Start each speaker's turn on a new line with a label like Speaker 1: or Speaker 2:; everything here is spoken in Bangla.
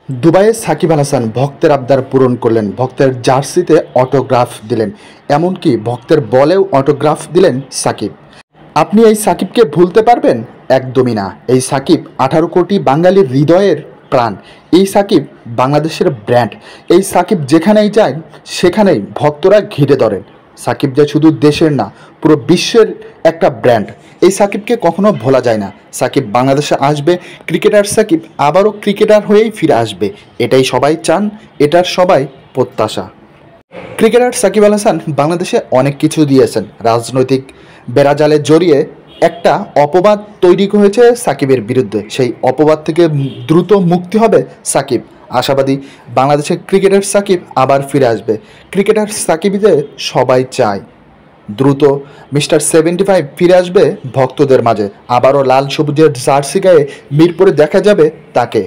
Speaker 1: দুবাইয়ে সাকিব আল হাসান ভক্তের আবদার পূরণ করলেন, ভক্তের জার্সিতে অটোগ্রাফ দিলেন, এমনকি ভক্তের বলেও অটোগ্রাফ দিলেন সাকিব। আপনি এই সাকিবকে ভুলতে পারবেন? একদমই না। এই সাকিব 18 কোটি বাঙালির হৃদয়ের প্রাণ। এই সাকিব বাংলাদেশের ব্র্যান্ড। এই সাকিব যেখানেই যায় সেখানেই ভক্তরা ঘিরে ধরেন। সাকিব যে শুধু দেশের না, পুরো বিশ্বের একটা ব্র্যান্ড। এই সাকিবকে কখনো ভোলা যায় না। সাকিব বাংলাদেশে আসবে, ক্রিকেটার সাকিব আবারও ক্রিকেটার হয়েই ফিরে আসবে, এটাই সবাই চান, এটার সবাই প্রত্যাশা। ক্রিকেটার সাকিব আল হাসান বাংলাদেশে অনেক কিছু দিয়েছেন। রাজনৈতিক বেড়াজালে জড়িয়ে একটা অপবাদ তৈরি হয়েছে সাকিবের বিরুদ্ধে, সেই অপবাদ থেকে দ্রুত মুক্তি হবে সাকিব। আশাবাদী বাংলাদেশের ক্রিকেটার সাকিব আবার ফিরে আসবে। ক্রিকেটার সাকিবদের সবাই চায় দ্রুত মিস্টার 75 ফিরে আসবে ভক্তদের মাঝে। আবারও লাল সবুজের জার্সি গায়ে মিরপুরে দেখা যাবে তাকে।